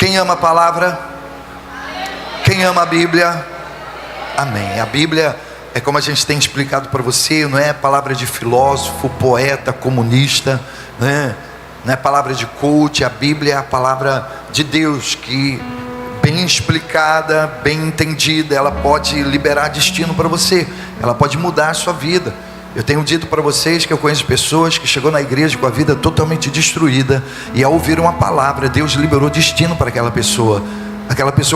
Quem ama a palavra? Quem ama a Bíblia? Amém. A Bíblia é como a gente tem explicado para você, não é palavra de filósofo, poeta, comunista, né? Não é palavra de coach. A Bíblia é a palavra de Deus, que bem explicada, bem entendida, ela pode liberar destino para você, ela pode mudar a sua vida. Eu tenho dito para vocês que eu conheço pessoas que chegou na igreja com a vida totalmente destruída, e ao ouvir uma palavra, Deus liberou destino para aquela pessoa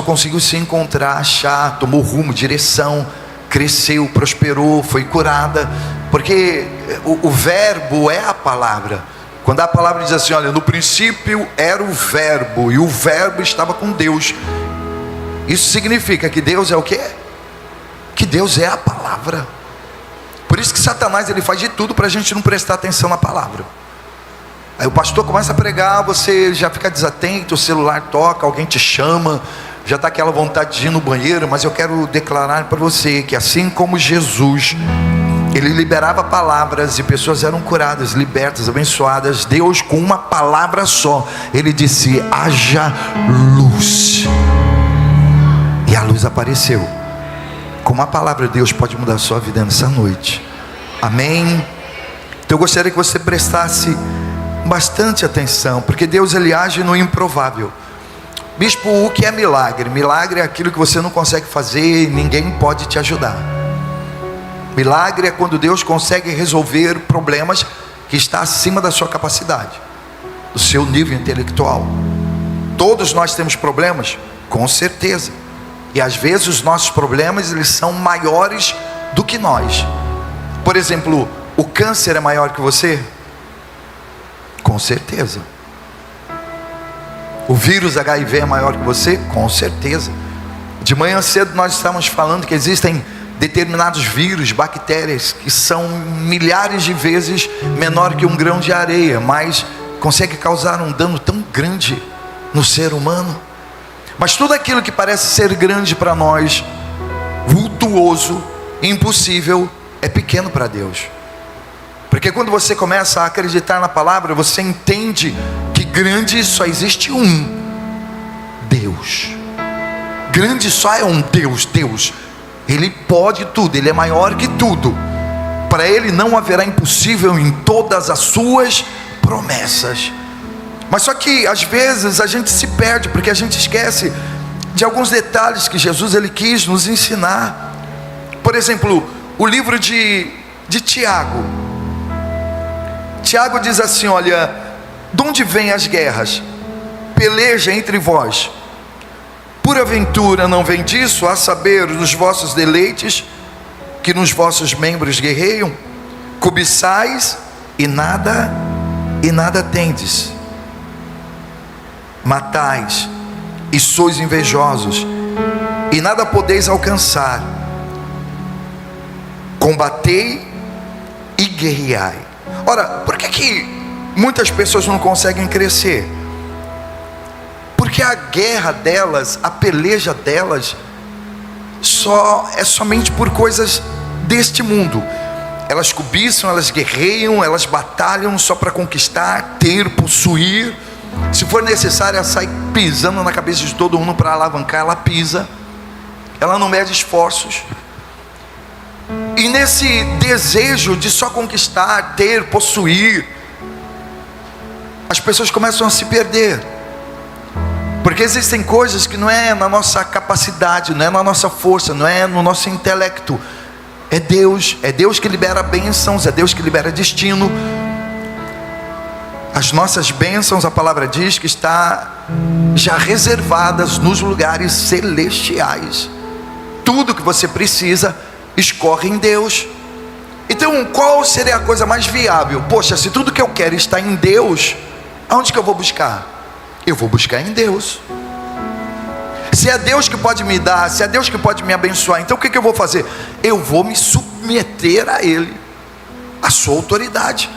conseguiu se encontrar, achar, tomou rumo, direção, cresceu, prosperou, foi curada, porque o verbo é a palavra. Quando a palavra diz assim, olha, no princípio era o verbo, e o verbo estava com Deus, isso significa que Deus é o quê? Que Deus é a palavra. Por isso que Satanás, ele faz de tudo para a gente não prestar atenção na palavra. Aí o pastor começa a pregar, você já fica desatento, o celular toca, alguém te chama, já está aquela vontade de ir no banheiro. Mas eu quero declarar para você que assim como Jesus, ele liberava palavras e pessoas eram curadas, libertas, abençoadas, Deus com uma palavra só, ele disse, haja luz, e a luz apareceu. Com uma palavra, Deus pode mudar a sua vida nessa noite. Amém? Então eu gostaria que você prestasse bastante atenção, porque Deus, ele age no improvável. Bispo, o que é milagre? Milagre é aquilo que você não consegue fazer e ninguém pode te ajudar. Milagre é quando Deus consegue resolver problemas que está acima da sua capacidade, do seu nível intelectual. Todos nós temos problemas, com certeza. E às vezes os nossos problemas, eles são maiores do que nós. Por exemplo, o câncer é maior que você? Com certeza. O vírus HIV é maior que você? Com certeza. De manhã cedo nós estávamos falando que existem determinados vírus, bactérias, que são milhares de vezes menor que um grão de areia, mas consegue causar um dano tão grande no ser humano. Mas tudo aquilo que parece ser grande para nós, vultuoso, impossível, é pequeno para Deus. Porque quando você começa a acreditar na palavra, você entende que grande só existe um Deus. Grande só é um Deus, Deus. Ele pode tudo, ele é maior que tudo. Para ele não haverá impossível em todas as suas promessas. Mas só que às vezes a gente se perde, porque a gente esquece de alguns detalhes que Jesus, ele quis nos ensinar. Por exemplo, o livro de Tiago. Tiago diz assim, olha, de onde vêm as guerras? Peleja entre vós. Por aventura não vem disso, a saber, nos vossos deleites, que nos vossos membros guerreiam? Cobiçais e nada tendes. Matais e sois invejosos, e nada podeis alcançar. Combatei e guerreai. Ora, por que muitas pessoas não conseguem crescer? Porque a guerra delas, a peleja delas, é somente por coisas deste mundo. Elas cobiçam, elas guerreiam, elas batalham só para conquistar, ter, possuir. Se for necessário, ela sai pisando na cabeça de todo mundo para alavancar, ela pisa. Ela não mede esforços. E nesse desejo de só conquistar, ter, possuir, as pessoas começam a se perder. Porque existem coisas que não é na nossa capacidade, não é na nossa força, não é no nosso intelecto. É Deus que libera bênçãos, é Deus que libera destino. As nossas bênçãos, a palavra diz que está já reservadas nos lugares celestiais. Tudo que você precisa escorre em Deus. Então qual seria a coisa mais viável? Poxa, se tudo que eu quero está em Deus, aonde que eu vou buscar? Eu vou buscar em Deus. Se é Deus que pode me dar, se é Deus que pode me abençoar, então o que eu vou fazer? Eu vou me submeter a Ele, a sua autoridade.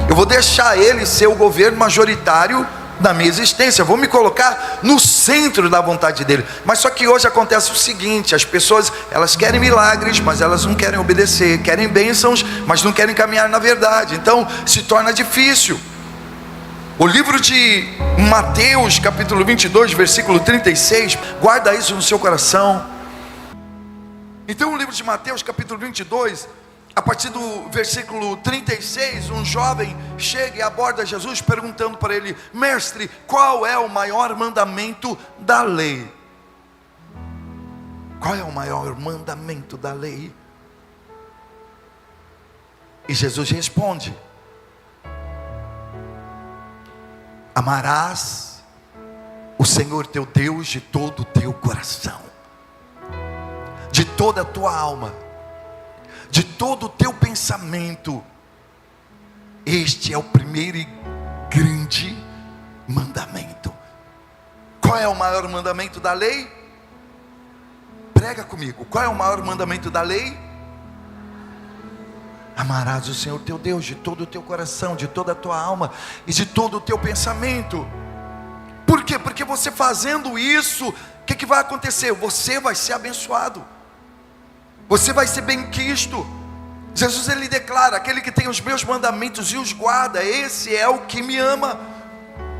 Eu vou deixar Ele ser o governo majoritário da minha existência. Eu vou me colocar no centro da vontade dEle. Mas só que hoje acontece o seguinte: as pessoas, elas querem milagres, mas elas não querem obedecer. Querem bênçãos, mas não querem caminhar na verdade. Então se torna difícil. O livro de Mateus, capítulo 22, versículo 36, guarda isso no seu coração. Então o livro de Mateus, capítulo 22, a partir do versículo 36, um jovem chega e aborda Jesus perguntando para ele: mestre, qual é o maior mandamento da lei? Qual é o maior mandamento da lei? E Jesus responde: amarás o Senhor teu Deus de todo o teu coração, de toda a tua alma, de todo o teu pensamento. Este é o primeiro e grande mandamento. Qual é o maior mandamento da lei? Prega comigo. Qual é o maior mandamento da lei? Amarás o Senhor teu Deus de todo o teu coração, de toda a tua alma e de todo o teu pensamento. Por quê? Porque você fazendo isso, o que vai acontecer? Você vai ser abençoado, você vai ser bem-quisto. Jesus ele declara: aquele que tem os meus mandamentos e os guarda, esse é o que me ama.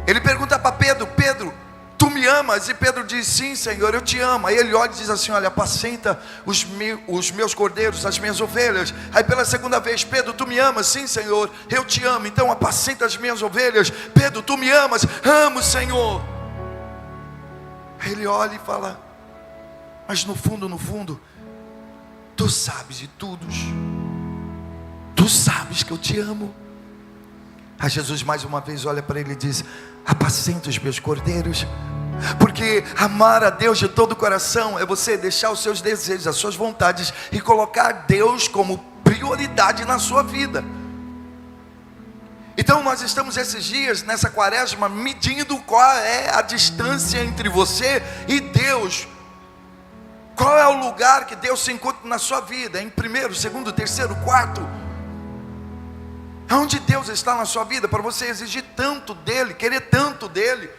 Ele pergunta para Pedro: Pedro, tu me amas? E Pedro diz: sim, Senhor, eu te amo. Aí ele olha e diz assim: olha, apacenta os meus cordeiros, as minhas ovelhas. Aí pela segunda vez: Pedro, tu me amas? Sim, Senhor, eu te amo. Então apacenta as minhas ovelhas. Pedro, tu me amas? Amo, Senhor. Aí ele olha e fala: mas no fundo, tu sabes de tudo, tu sabes que eu te amo. Aí Jesus mais uma vez olha para ele e diz: apacenta os meus cordeiros. Porque amar a Deus de todo o coração é você deixar os seus desejos, as suas vontades e colocar Deus como prioridade na sua vida. Então nós estamos esses dias nessa quaresma medindo qual é a distância entre você e Deus. Qual é o lugar que Deus se encontra na sua vida? Em primeiro, segundo, terceiro, quarto? Aonde Deus está na sua vida para você exigir tanto dele, querer tanto dele?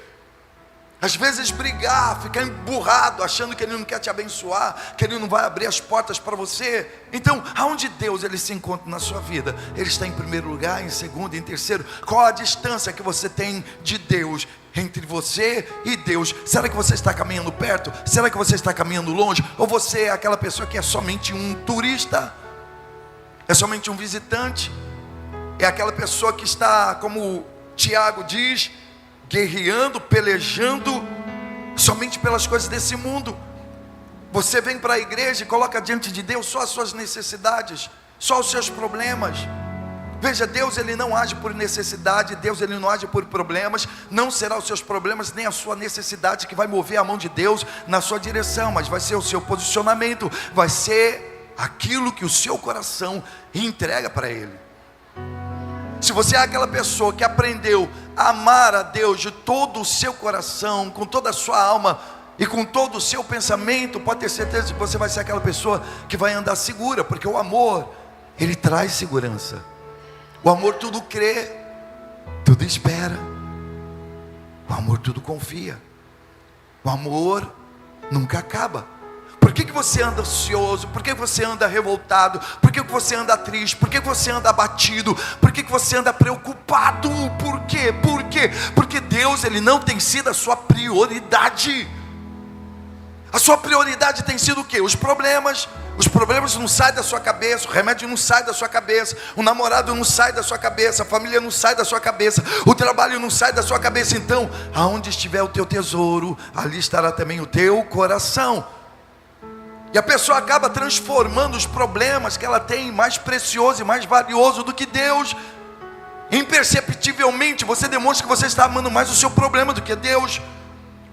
Às vezes brigar, ficar emburrado, achando que ele não quer te abençoar, que ele não vai abrir as portas para você. Então, aonde Deus ele se encontra na sua vida? Ele está em primeiro lugar, em segundo, em terceiro? Qual a distância que você tem de Deus, entre você e Deus? Será que você está caminhando perto? Será que você está caminhando longe? Ou você é aquela pessoa que é somente um turista? É somente um visitante? É aquela pessoa que está, como Tiago diz, guerreando, pelejando somente pelas coisas desse mundo. Você vem para a igreja e coloca diante de Deus só as suas necessidades, só os seus problemas. Veja, Deus ele não age por necessidade, Deus ele não age por problemas. Não será os seus problemas nem a sua necessidade que vai mover a mão de Deus na sua direção, mas vai ser o seu posicionamento, vai ser aquilo que o seu coração entrega para Ele. Se você é aquela pessoa que aprendeu a amar a Deus de todo o seu coração, com toda a sua alma e com todo o seu pensamento, pode ter certeza que você vai ser aquela pessoa que vai andar segura, porque o amor, ele traz segurança. O amor tudo crê, tudo espera. O amor tudo confia. O amor nunca acaba. Por que você anda ansioso? Por que você anda revoltado? Por que você anda triste? Por que você anda abatido? Por que você anda preocupado? Por quê? Por quê? Porque Deus ele não tem sido a sua prioridade. A sua prioridade tem sido o quê? Os problemas. Os problemas não saem da sua cabeça, o remédio não sai da sua cabeça, o namorado não sai da sua cabeça, a família não sai da sua cabeça, o trabalho não sai da sua cabeça. Então, aonde estiver o teu tesouro, ali estará também o teu coração. E a pessoa acaba transformando os problemas que ela tem mais precioso e mais valioso do que Deus. Imperceptivelmente você demonstra que você está amando mais o seu problema do que Deus.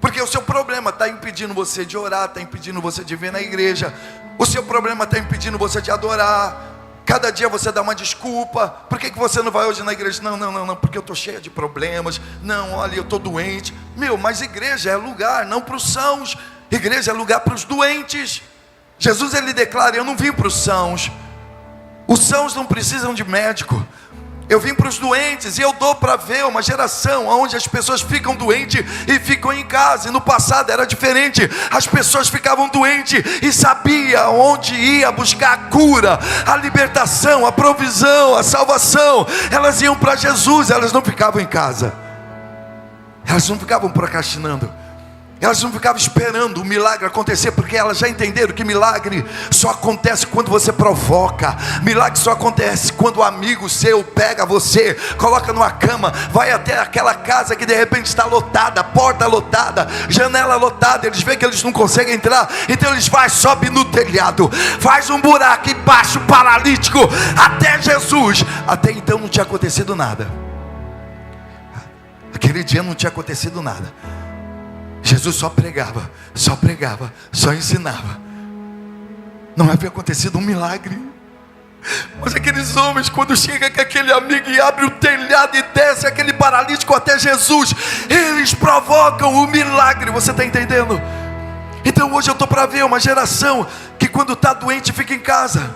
Porque o seu problema está impedindo você de orar, está impedindo você de vir na igreja. O seu problema está impedindo você de adorar. Cada dia você dá uma desculpa. Por que você não vai hoje na igreja? Não, porque eu estou cheia de problemas. Não, olha, eu estou doente. Mas igreja é lugar não para os sãos. Igreja é lugar para os doentes. Jesus ele declara: eu não vim para os sãos. Os sãos não precisam de médico. Eu vim para os doentes, e eu dou para ver uma geração onde as pessoas ficam doentes e ficam em casa. E no passado era diferente. As pessoas ficavam doentes e sabiam onde ia buscar a cura, a libertação, a provisão, a salvação. Elas iam para Jesus, elas não ficavam em casa. Elas não ficavam procrastinando. Elas não ficavam esperando o milagre acontecer, porque elas já entenderam que milagre só acontece quando você provoca. Milagre só acontece quando o amigo seu pega você, coloca numa cama, vai até aquela casa que de repente está lotada, porta lotada, janela lotada. Eles veem que eles não conseguem entrar, então eles vão, sobe no telhado, faz um buraco embaixo, paralítico, até Jesus. Até então não tinha acontecido nada. Aquele dia não tinha acontecido nada. Jesus só pregava, só ensinava. Não havia acontecido um milagre. Mas aqueles homens, quando chega com aquele amigo e abre o telhado e desce aquele paralítico até Jesus, eles provocam o milagre. Você está entendendo? Então hoje eu estou para ver uma geração que quando está doente fica em casa,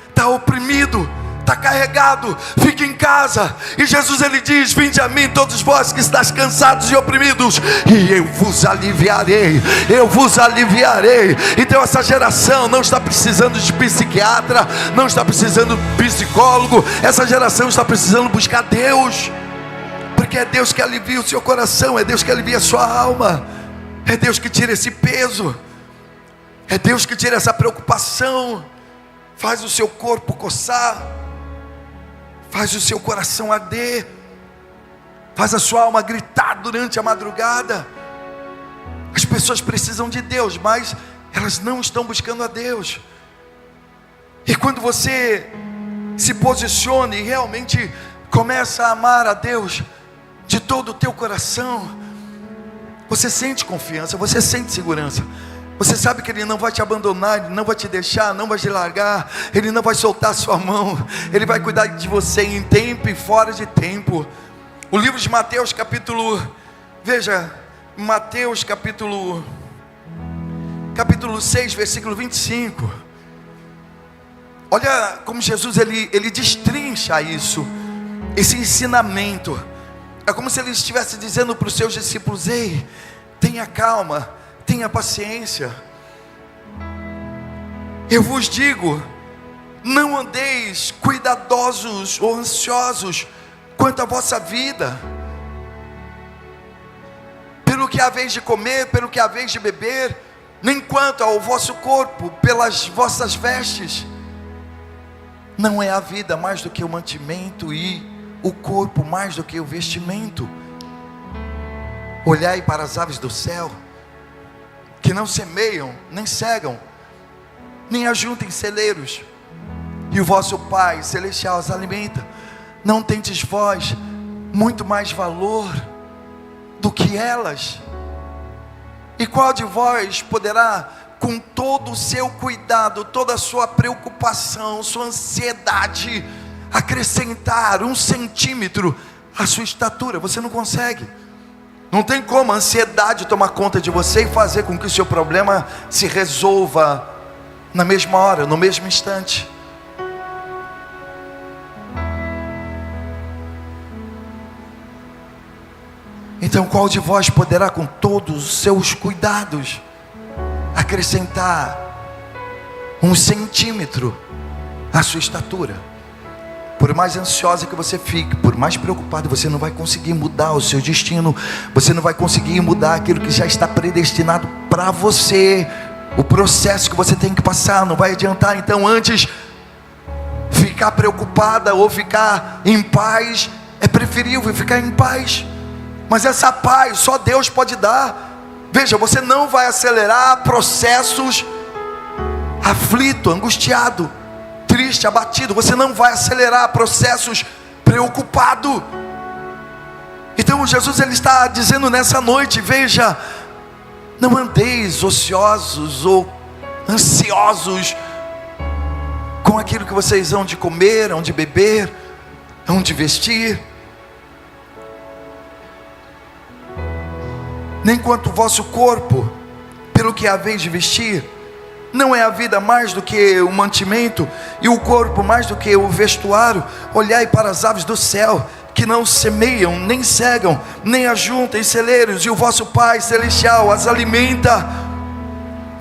está oprimido, está carregado, fica em casa. E Jesus ele diz: vinde a mim todos vós que estáis cansados e oprimidos, e eu vos aliviarei, eu vos aliviarei. Então essa geração não está precisando de psiquiatra, não está precisando de psicólogo. Essa geração está precisando buscar Deus, porque é Deus que alivia o seu coração, é Deus que alivia a sua alma, é Deus que tira esse peso, é Deus que tira essa preocupação, faz o seu corpo coçar, faz o seu coração arder, faz a sua alma gritar durante a madrugada. As pessoas precisam de Deus, mas elas não estão buscando a Deus. E quando você se posiciona e realmente começa a amar a Deus de todo o teu coração, você sente confiança, você sente segurança. Você sabe que Ele não vai te abandonar, Ele não vai te deixar, não vai te largar, Ele não vai soltar a sua mão, Ele vai cuidar de você em tempo e fora de tempo. O livro de Mateus capítulo, veja, Mateus capítulo 6, versículo 25. Olha como Jesus ele destrincha isso, esse ensinamento. É como se Ele estivesse dizendo para os seus discípulos: ei, tenha calma, tenha paciência. Eu vos digo, não andeis cuidadosos ou ansiosos quanto à vossa vida, pelo que haveis de comer, pelo que haveis de beber, nem quanto ao vosso corpo, pelas vossas vestes. Não é a vida mais do que o mantimento, e o corpo mais do que o vestimento? Olhai para as aves do céu, que não semeiam, nem cegam, nem ajuntem celeiros, e o vosso Pai Celestial as alimenta. Não tendes vós muito mais valor do que elas? E qual de vós poderá, com todo o seu cuidado, toda a sua preocupação, sua ansiedade, acrescentar 1 centímetro à sua estatura? Você não consegue. Não tem como a ansiedade tomar conta de você e fazer com que o seu problema se resolva na mesma hora, no mesmo instante. Então qual de vós poderá, com todos os seus cuidados, acrescentar 1 centímetro à sua estatura? Por mais ansiosa que você fique, por mais preocupado, você não vai conseguir mudar o seu destino. Você não vai conseguir mudar aquilo que já está predestinado para você. O processo que você tem que passar não vai adiantar. Então, antes ficar preocupada ou ficar em paz, é preferível ficar em paz. Mas essa paz só Deus pode dar. Veja, você não vai acelerar processos aflito, angustiado, triste, abatido. Você não vai acelerar processos preocupado. Então Jesus ele está dizendo nessa noite: veja, não andeis ociosos ou ansiosos com aquilo que vocês hão de comer, hão de beber, hão de vestir, nem quanto o vosso corpo, pelo que haveis de vestir. Não é a vida mais do que o mantimento, e o corpo mais do que o vestuário? Olhai para as aves do céu, que não semeiam, nem cegam, nem ajuntam em celeiros, e o vosso Pai Celestial as alimenta.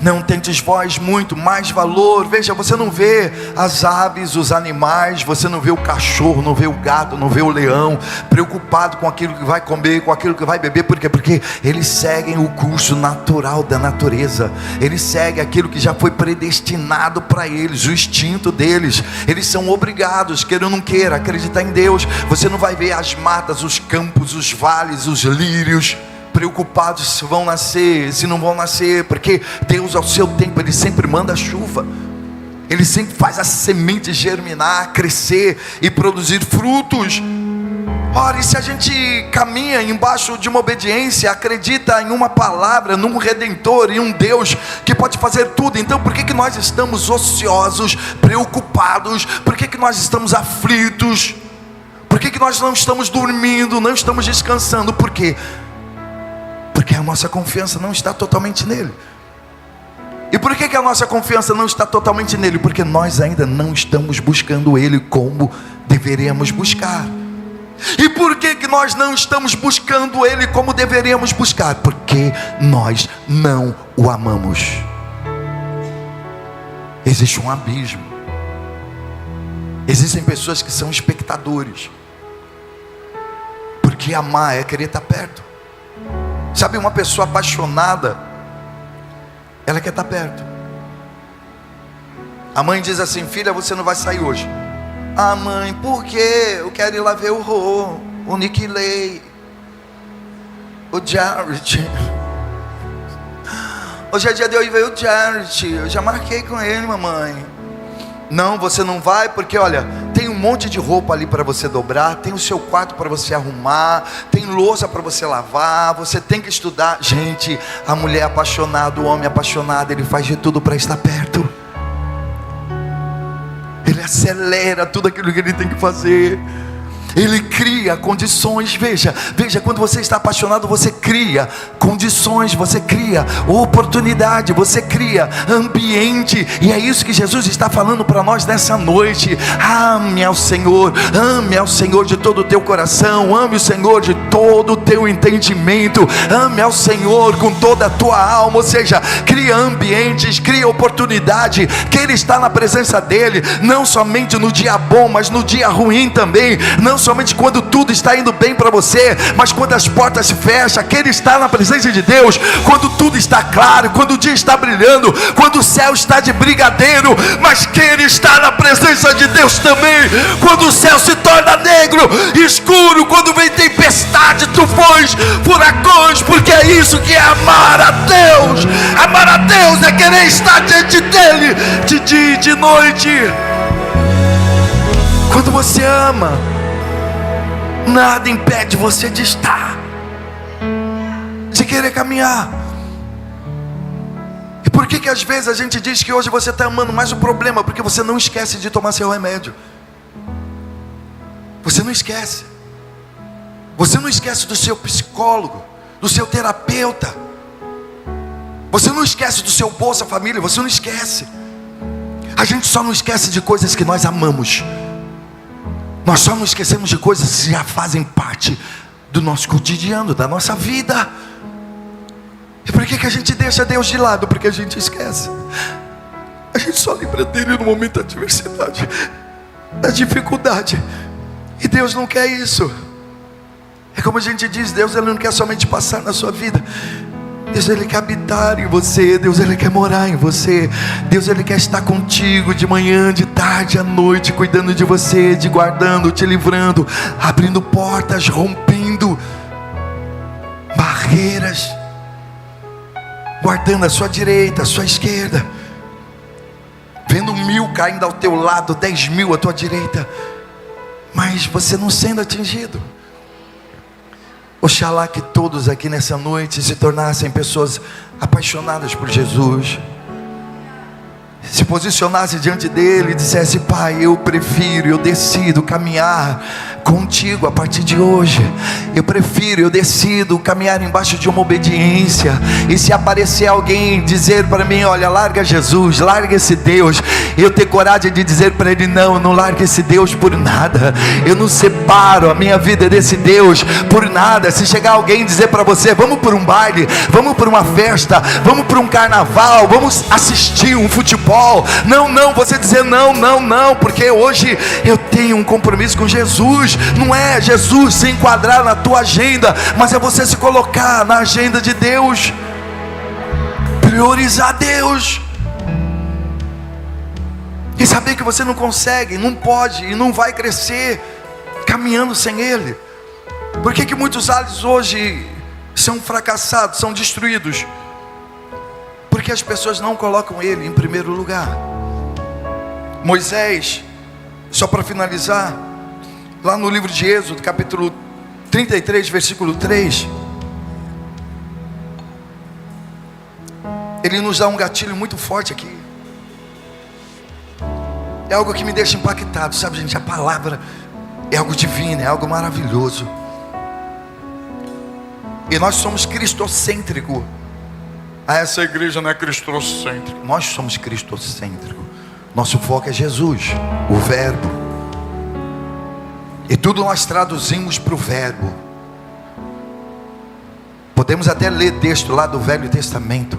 Não tendes vós muito mais valor. Veja, você não vê as aves, os animais, você não vê o cachorro, não vê o gado, não vê o leão preocupado com aquilo que vai comer, com aquilo que vai beber. Por quê? Porque eles seguem o curso natural da natureza. Eles seguem aquilo que já foi predestinado para eles, o instinto deles. Eles são obrigados, queira ou não queira, acreditar em Deus. Você não vai ver as matas, os campos, os vales, os lírios preocupados se vão nascer, se não vão nascer, porque Deus ao seu tempo, Ele sempre manda a chuva, Ele sempre faz a semente germinar, crescer e produzir frutos. Ora, e se a gente caminha embaixo de uma obediência, acredita em uma palavra, num Redentor, em um Deus que pode fazer tudo, então por que nós estamos ociosos, preocupados? Por que nós estamos aflitos? Por que nós não estamos dormindo, não estamos descansando? Por quê? Porque a nossa confiança não está totalmente nele. E por que a nossa confiança não está totalmente nele? Porque nós ainda não estamos buscando ele como deveríamos buscar. E por que nós não estamos buscando ele como deveríamos buscar? Porque nós não o amamos. Existe um abismo. Existem pessoas que são espectadores, porque amar é querer estar perto. Sabe, uma pessoa apaixonada, ela quer estar perto. A mãe diz assim: filha, você não vai sair hoje. Ah, mãe, por quê? Eu quero ir lá ver o Rô, o Nick Lay, o Jared. Hoje é dia de eu ir ver o Jared. Eu já marquei com ele, mamãe. Não, você não vai, porque olha, tem um monte de roupa ali para você dobrar, tem o seu quarto para você arrumar, tem louça para você lavar, você tem que estudar. Gente, a mulher apaixonada, o homem apaixonado, ele faz de tudo para estar perto. Ele acelera tudo aquilo que ele tem que fazer. Ele cria condições. Veja, quando você está apaixonado, você cria condições, você cria oportunidade, você cria ambiente. E é isso que Jesus está falando para nós nessa noite. Ame ao Senhor de todo o teu coração, ame o Senhor de todo o teu entendimento, ame ao Senhor com toda a tua alma. Ou seja, cria ambientes, cria oportunidade, que Ele está na presença dEle, não somente no dia bom, mas no dia ruim também. Não somente quando tudo está indo bem para você, mas quando as portas se fecham, que Ele está na presença de Deus. Quando tudo está claro, quando o dia está brilhando, quando o céu está de brigadeiro, mas que Ele está na presença de Deus também. Quando o céu se torna negro, escuro, quando vem tempestade, tufões, furacões, porque é isso que é amar a Deus. Amar a Deus é querer estar diante dEle, de dia e de noite. Quando você ama, nada impede você de estar, de querer caminhar. E por que às vezes a gente diz que hoje você está amando? Mas o problema é porque você não esquece de tomar seu remédio. Você não esquece. Você não esquece do seu psicólogo, do seu terapeuta. Você não esquece do seu Bolsa Família. Você não esquece. A gente só não esquece de coisas que nós amamos. Nós só não esquecemos de coisas que já fazem parte do nosso cotidiano, da nossa vida. E por que a gente deixa Deus de lado? Porque a gente esquece. A gente só lembra dele no momento da adversidade, da dificuldade. E Deus não quer isso. É como a gente diz, Deus ele não quer somente passar na sua vida. Deus ele quer habitar em você. Deus ele quer morar em você. Deus ele quer estar contigo de manhã, de tarde, à noite, cuidando de você, te guardando, te livrando, abrindo portas, rompendo barreiras, guardando a sua direita, a sua esquerda, vendo 1000 caindo ao teu lado, 10.000 à tua direita, mas você não sendo atingido. Oxalá que todos aqui nessa noite se tornassem pessoas apaixonadas por Jesus, se posicionassem diante dele e dissessem: Pai, eu prefiro, eu decido caminhar contigo a partir de hoje. Eu decido caminhar embaixo de uma obediência. E se aparecer alguém dizer para mim: olha, larga Jesus, larga esse Deus, eu ter coragem de dizer para ele: não, não larga esse Deus por nada. Eu não separo a minha vida desse Deus por nada. Se chegar alguém e dizer para você: vamos para um baile, vamos para uma festa, vamos para um carnaval, vamos assistir um futebol, não, você dizer não, porque hoje eu tenho um compromisso com Jesus. Não é Jesus se enquadrar na tua agenda, mas é você se colocar na agenda de Deus, priorizar Deus, e saber que você não consegue, não pode e não vai crescer caminhando sem Ele. Por que muitos lares hoje são fracassados, são destruídos? Porque as pessoas não colocam Ele em primeiro lugar. Moisés, só para finalizar, lá no livro de Êxodo, capítulo 33, versículo 3, ele nos dá um gatilho muito forte aqui. É algo que me deixa impactado, sabe, gente? A palavra é algo divino, é algo maravilhoso. E nós somos cristocêntricos. Essa igreja não é cristocêntrica. Nós somos cristocêntricos. Nosso foco é Jesus, o Verbo. E tudo nós traduzimos para o Verbo. Podemos até ler texto lá do Velho Testamento,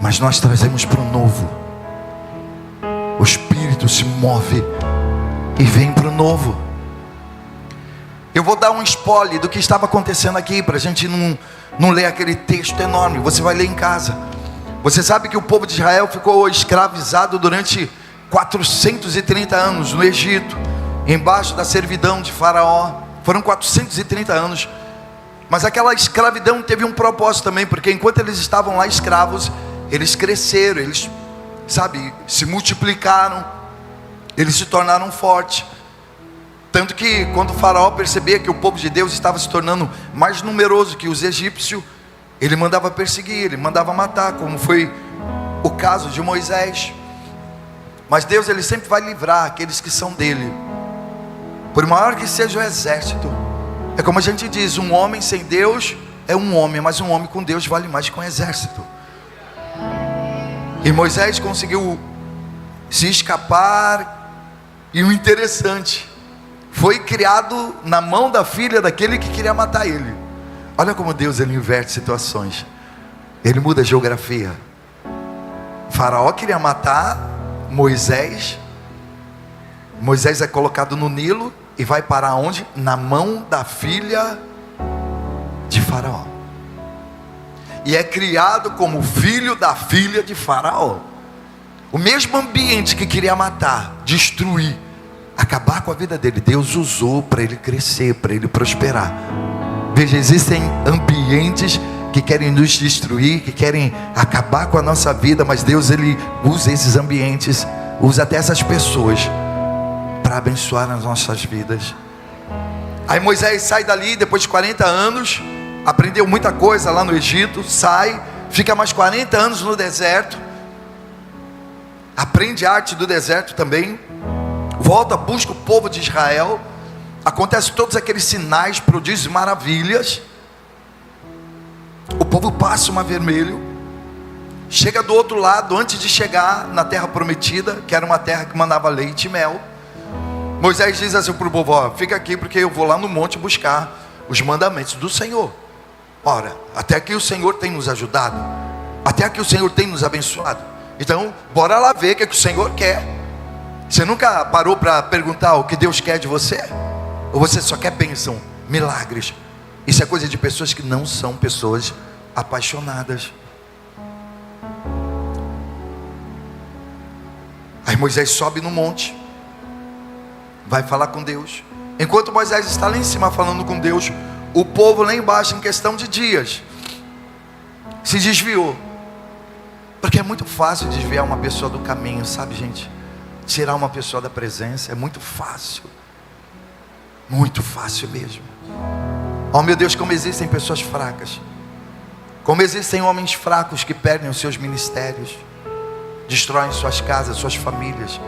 mas nós trazemos para o Novo. O Espírito se move e vem para o Novo. Eu vou dar um spoiler do que estava acontecendo aqui, para a gente não ler aquele texto enorme. Você vai ler em casa. Você sabe que o povo de Israel ficou escravizado durante 430 anos no Egito, embaixo da servidão de Faraó. Foram 430 anos. Mas aquela escravidão teve um propósito também, porque enquanto eles estavam lá escravos, eles cresceram, eles, se multiplicaram, eles se tornaram fortes. Tanto que quando o Faraó percebia que o povo de Deus estava se tornando mais numeroso que os egípcios, ele mandava perseguir, ele mandava matar, como foi o caso de Moisés. Mas Deus, ele sempre vai livrar aqueles que são dele. Por maior que seja o exército, é como a gente diz: um homem sem Deus é um homem, mas um homem com Deus vale mais que um exército. E Moisés conseguiu se escapar. E o interessante, foi criado na mão da filha daquele que queria matar ele. Olha como Deus, ele inverte situações, ele muda a geografia. Faraó queria matar Moisés. Moisés é colocado no Nilo e vai parar onde? Na mão da filha de Faraó. E é criado como filho da filha de Faraó. O mesmo ambiente que queria matar, destruir, acabar com a vida dele, Deus usou para ele crescer, para ele prosperar. Veja, existem ambientes que querem nos destruir, que querem acabar com a nossa vida, mas Deus, ele usa esses ambientes, usa até essas pessoas para abençoar as nossas vidas. Aí Moisés sai dali depois de 40 anos, aprendeu muita coisa lá no Egito, sai, fica mais 40 anos no deserto, aprende a arte do deserto também, volta, busca o povo de Israel, acontece todos aqueles sinais, prodígios e maravilhas. O povo passa o Mar Vermelho, chega do outro lado, antes de chegar na terra prometida, que era uma terra que mandava leite e mel. Moisés diz assim para o povo: ó, fica aqui porque eu vou lá no monte buscar os mandamentos do Senhor. Ora, até aqui o Senhor tem nos ajudado, até aqui o Senhor tem nos abençoado, então bora lá ver o que o Senhor quer. Você nunca parou para perguntar o que Deus quer de você? Ou você só quer bênção, milagres? Isso é coisa de pessoas que não são pessoas apaixonadas. Aí Moisés sobe no monte, vai falar com Deus. Enquanto Moisés está lá em cima falando com Deus, o povo lá embaixo, em questão de dias, se desviou. Porque é muito fácil desviar uma pessoa do caminho, sabe, gente? Tirar uma pessoa da presença é muito fácil mesmo. Oh meu Deus, como existem pessoas fracas, como existem homens fracos que perdem os seus ministérios, destroem suas casas, suas famílias.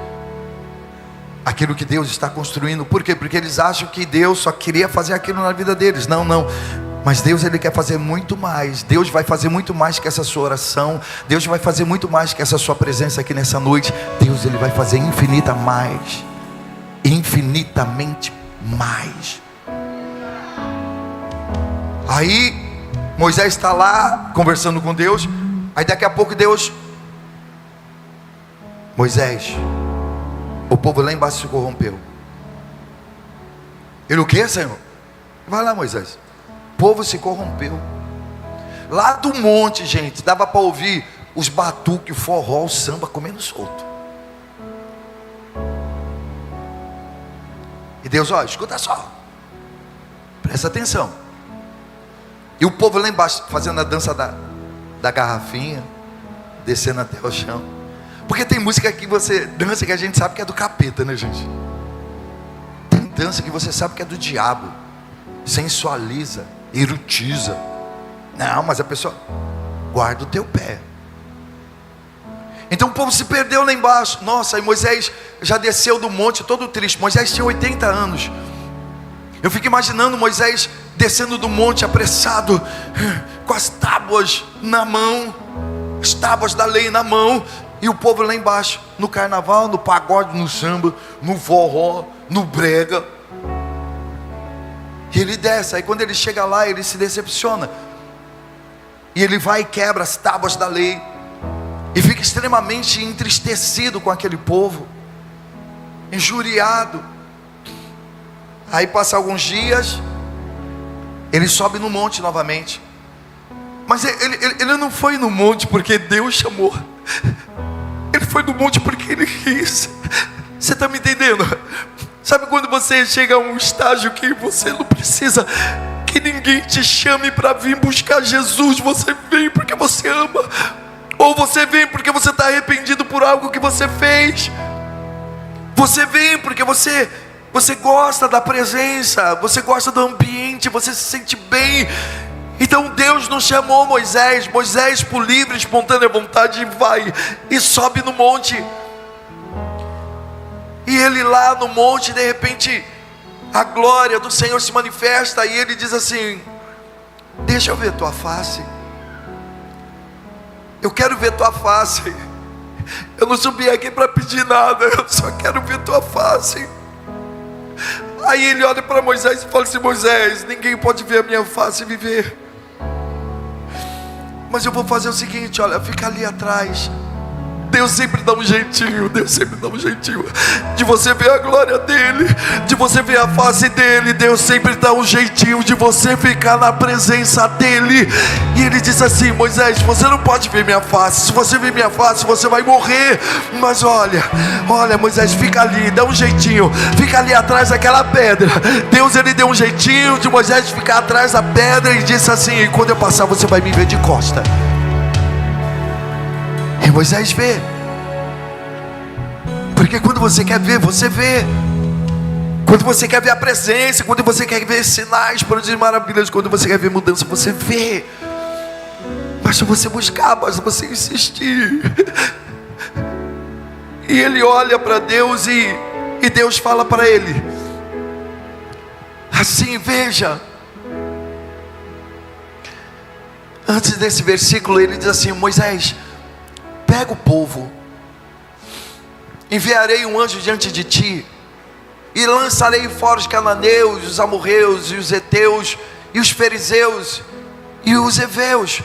aquilo que Deus está construindo. Por quê? Porque eles acham que Deus só queria fazer aquilo na vida deles. Não, não. Mas Deus, Ele quer fazer muito mais. Deus vai fazer muito mais que essa sua oração. Deus vai fazer muito mais que essa sua presença aqui nessa noite. Deus, Ele vai fazer infinitamente mais. Aí Moisés está lá conversando com Deus. Aí daqui a pouco Deus: Moisés, o povo lá embaixo se corrompeu. Ele: o que, Senhor? Vai lá, Moisés. O povo se corrompeu. Lá do monte, gente, dava para ouvir os batuques, o forró, o samba comendo solto. E Deus: ó, escuta só, presta atenção. E o povo lá embaixo fazendo a dança da garrafinha, descendo até o chão. Porque tem música que você dança que a gente sabe que é do capeta, né, gente? Tem dança que você sabe que é do diabo, sensualiza, erotiza. Não, mas a pessoa guarda o teu pé. Então o povo se perdeu lá embaixo. Nossa, e Moisés já desceu do monte todo triste. Moisés tinha 80 anos. Eu fico imaginando Moisés descendo do monte apressado, com as tábuas na mão, as tábuas da lei na mão, e o povo lá embaixo, no carnaval, no pagode, no samba, no forró, no brega. E ele desce. Aí quando ele chega lá, ele se decepciona, e ele vai e quebra as tábuas da lei, e fica extremamente entristecido com aquele povo, injuriado. Aí passa alguns dias, ele sobe no monte novamente. Mas ele não foi no monte porque Deus chamou. Ele foi no monte porque ele quis. Você está me entendendo? Sabe quando você chega a um estágio que você não precisa que ninguém te chame para vir buscar Jesus? Você vem porque você ama, ou você vem porque você está arrependido por algo que você fez. Você vem porque você gosta da presença, você gosta do ambiente, você se sente bem. Então Deus não chamou Moisés por livre e espontânea vontade, vai e sobe no monte. E ele lá no monte, de repente, a glória do Senhor se manifesta, e ele diz assim: deixa eu ver tua face, eu quero ver tua face. Eu não subi aqui para pedir nada, eu só quero ver tua face. Aí ele olha para Moisés e fala assim: Moisés, ninguém pode ver a minha face e viver, mas eu vou fazer o seguinte, olha, fica ali atrás. Deus sempre dá um jeitinho, Deus sempre dá um jeitinho de você ver a glória dele, de você ver a face dele. Deus sempre dá um jeitinho de você ficar na presença dele. E ele diz assim: Moisés, você não pode ver minha face. Se você ver minha face, você vai morrer. Mas olha, Moisés, fica ali, dá um jeitinho, fica ali atrás daquela pedra. Deus, ele deu um jeitinho de Moisés ficar atrás da pedra e disse assim: quando eu passar, você vai me ver de costa. E Moisés vê, porque quando você quer ver, você vê. Quando você quer ver a presença, quando você quer ver sinais, prodígios, maravilhas, quando você quer ver mudança, você vê. Basta você buscar, basta você insistir. E ele olha para Deus e Deus fala para ele assim: veja. Antes desse versículo ele diz assim: Moisés, pega o povo, enviarei um anjo diante de ti, e lançarei fora os cananeus, os amorreus, e os heteus, e os fariseus, e os heveus,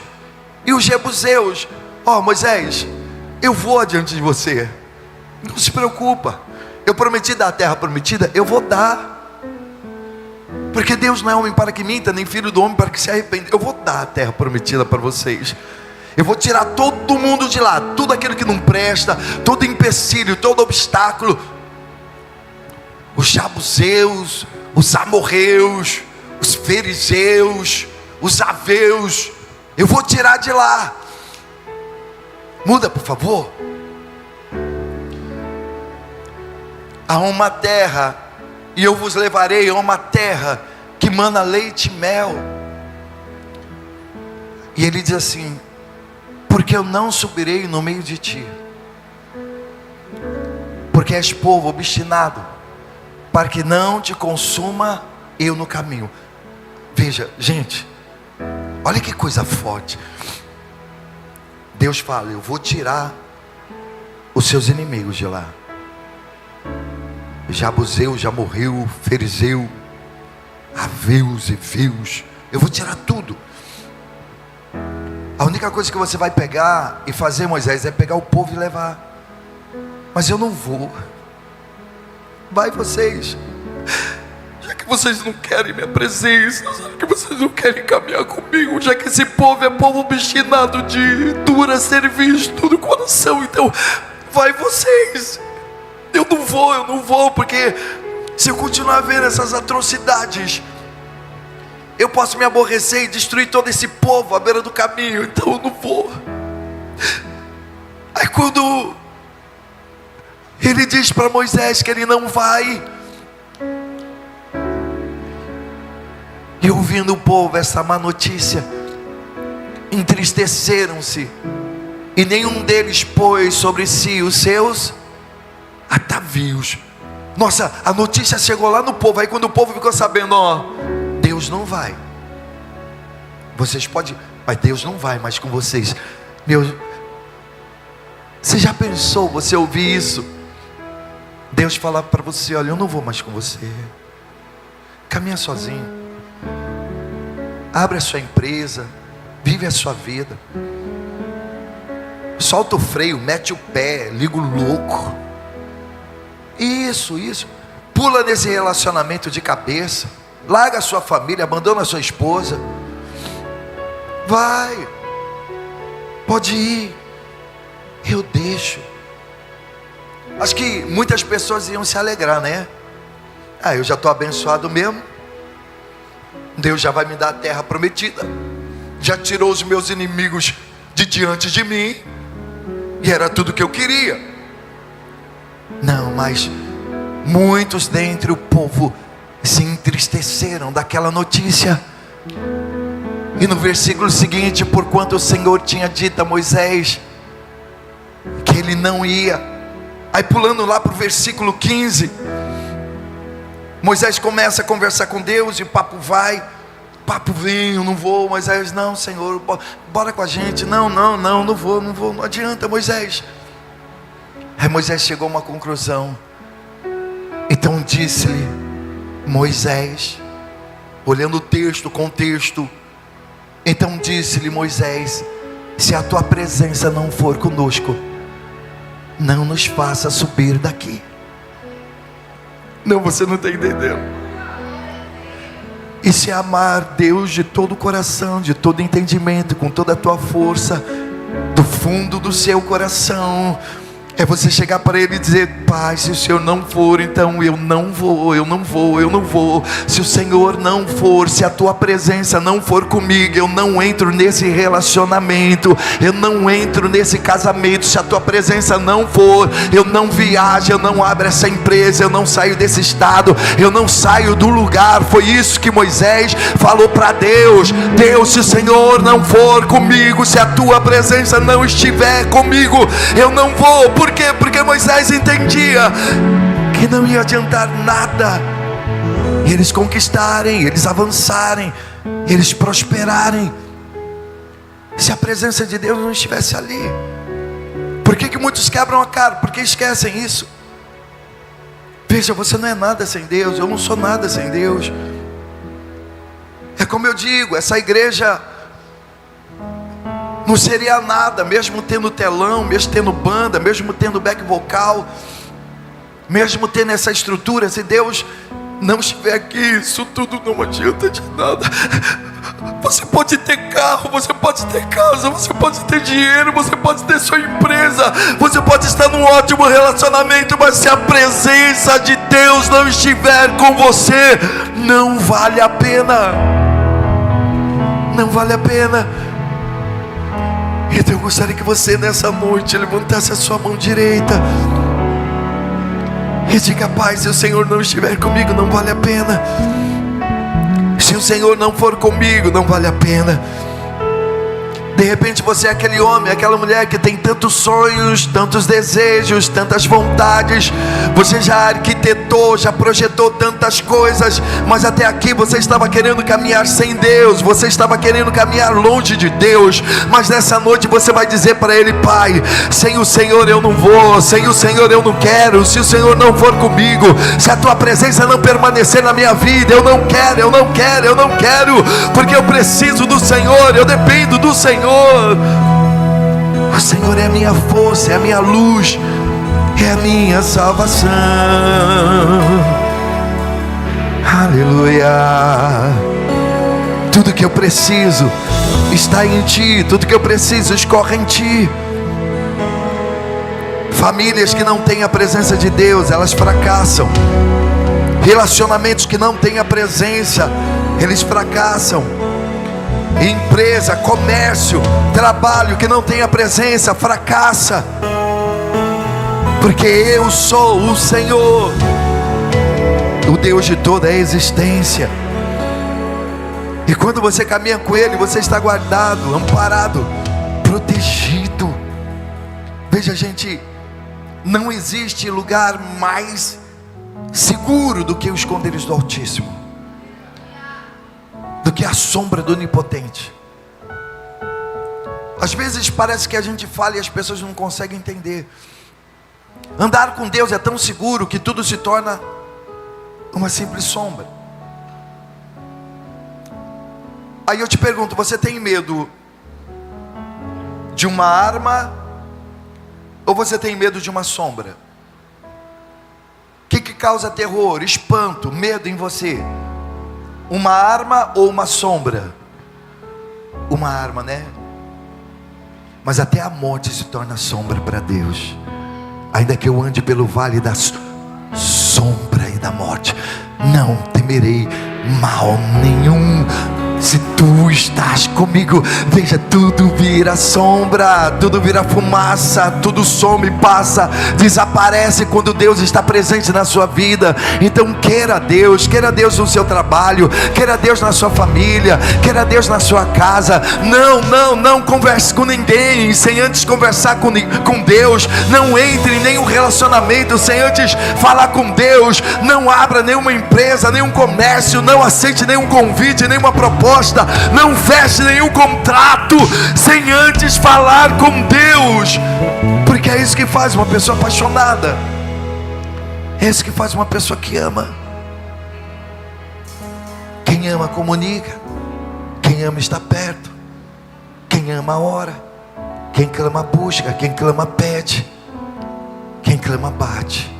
e os jebuseus. Moisés, eu vou adiante de você, não se preocupa. Eu prometi dar a terra prometida, eu vou dar, porque Deus não é homem para que minta, nem filho do homem para que se arrependa. Eu vou dar a terra prometida para vocês. Eu vou tirar todo mundo de lá, tudo aquilo que não presta, todo empecilho, todo obstáculo. Os jebuseus, os amorreus, os fariseus, os aveus, eu vou tirar de lá. Muda, por favor. Há uma terra, e eu vos levarei a uma terra que mana leite e mel. E ele diz assim: porque eu não subirei no meio de ti, porque és povo obstinado, para que não te consuma eu no caminho. Veja, gente, olha que coisa forte. Deus fala: eu vou tirar os seus inimigos de lá. Jabuseu já morreu, Ferizeu, Aveus e Veus, eu vou tirar tudo. A única coisa que você vai pegar e fazer, Moisés, é pegar o povo e levar. Mas eu não vou. Vai vocês. Já que vocês não querem minha presença, já que vocês não querem caminhar comigo, já que esse povo é povo obstinado de dura serviço no coração, então vai vocês. Eu não vou, porque se eu continuar vendo essas atrocidades, eu posso me aborrecer e destruir todo esse povo à beira do caminho, então eu não vou. Aí quando ele diz para Moisés que ele não vai, e ouvindo o povo essa má notícia, entristeceram-se, e nenhum deles pôs sobre si os seus atavios. Nossa, a notícia chegou lá no povo. Aí quando o povo ficou sabendo, ó, Deus não vai, vocês podem, mas Deus não vai mais com vocês. Você já pensou, você ouvir isso? Deus falar para você: olha, eu não vou mais com você, caminha sozinho, abre a sua empresa, vive a sua vida, solta o freio, mete o pé, liga o louco. Isso, pula nesse relacionamento de cabeça, larga a sua família, abandona a sua esposa, vai, pode ir, eu deixo. Acho que muitas pessoas iam se alegrar, né? Eu já estou abençoado mesmo, Deus já vai me dar a terra prometida, já tirou os meus inimigos de diante de mim, e era tudo que eu queria. Não, mas muitos dentre o povo se entristeceram daquela notícia. E no versículo seguinte, porquanto o Senhor tinha dito a Moisés que ele não ia. Aí pulando lá para o versículo 15, Moisés começa a conversar com Deus, e o papo vai, papo vem, eu não vou. Moisés: não, Senhor, bora com a gente. Não vou, não adianta, Moisés. Aí Moisés chegou a uma conclusão. Então disse-lhe Moisés, olhando o texto, contexto, então disse-lhe Moisés: se a tua presença não for conosco, não nos faça subir daqui. Não, você não está entendendo. E se amar Deus de todo o coração, de todo entendimento, com toda a tua força, do fundo do seu coração, é você chegar para Ele e dizer: Pai, se o Senhor não for, então eu não vou. Se o Senhor não for, se a tua presença não for comigo, eu não entro nesse relacionamento, eu não entro nesse casamento. Se a tua presença não for, eu não viajo, eu não abro essa empresa, eu não saio desse estado, eu não saio do lugar. Foi isso que Moisés falou para Deus: Deus, se o Senhor não for comigo, se a tua presença não estiver comigo, eu não vou. Por quê? Porque Moisés entendia que não ia adiantar nada eles conquistarem, eles avançarem, eles prosperarem, se a presença de Deus não estivesse ali. Por que muitos quebram a cara? Porque esquecem isso. Veja, você não é nada sem Deus, eu não sou nada sem Deus. É como eu digo, essa igreja não seria nada, mesmo tendo telão, mesmo tendo banda, mesmo tendo back vocal, mesmo tendo essa estrutura. Se Deus não estiver aqui, isso tudo não adianta de nada. Você pode ter carro, você pode ter casa, você pode ter dinheiro, você pode ter sua empresa, você pode estar num ótimo relacionamento, mas se a presença de Deus não estiver com você, não vale a pena. Não vale a pena. Então eu gostaria que você nessa noite levantasse a sua mão direita e diga: Pai, se o Senhor não estiver comigo, não vale a pena. Se o Senhor não for comigo, não vale a pena. De repente você é aquele homem, aquela mulher que tem tantos sonhos, tantos desejos, tantas vontades. Você já arquitetou, já projetou tantas coisas, mas até aqui você estava querendo caminhar sem Deus, você estava querendo caminhar longe de Deus. Mas nessa noite você vai dizer para Ele: Pai, sem o Senhor eu não vou, sem o Senhor eu não quero. Se o Senhor não for comigo, se a Tua presença não permanecer na minha vida, eu não quero, eu não quero, eu não quero, porque eu preciso do Senhor, eu dependo do Senhor. O Senhor é a minha força, é a minha luz, é a minha salvação. Aleluia. Tudo que eu preciso está em Ti, tudo que eu preciso escorre em Ti. Famílias que não têm a presença de Deus, elas fracassam. Relacionamentos que não têm a presença, eles fracassam. Empresa, comércio, trabalho que não tem a presença, fracassa. Porque eu sou o Senhor, o Deus de toda a existência. E quando você caminha com Ele, você está guardado, amparado, protegido. Veja, gente, não existe lugar mais seguro do que os esconderijos do Altíssimo, do que a sombra do Onipotente. Às vezes parece que a gente fala e as pessoas não conseguem entender. Andar com Deus é tão seguro que tudo se torna uma simples sombra. Aí eu te pergunto: você tem medo de uma arma ou você tem medo de uma sombra? O que causa terror, espanto, medo em você? Uma arma ou uma sombra? Uma arma, né? Mas até a morte se torna sombra para Deus. Ainda que eu ande pelo vale da sombra e da morte, não temerei mal nenhum, se Tu estás comigo. Veja, tudo vira sombra, tudo vira fumaça, tudo some, passa, desaparece quando Deus está presente na sua vida. Então queira Deus no seu trabalho, queira Deus na sua família, queira Deus na sua casa. Não converse com ninguém sem antes conversar com Deus. Não entre em nenhum relacionamento sem antes falar com Deus. Não abra nenhuma empresa, nenhum comércio, não aceite nenhum convite, nenhuma proposta. Não feche nenhum contrato sem antes falar com Deus, porque é isso que faz uma pessoa apaixonada, é isso que faz uma pessoa que ama. Quem ama comunica, quem ama está perto, quem ama ora, quem clama busca, quem clama pede, quem clama bate,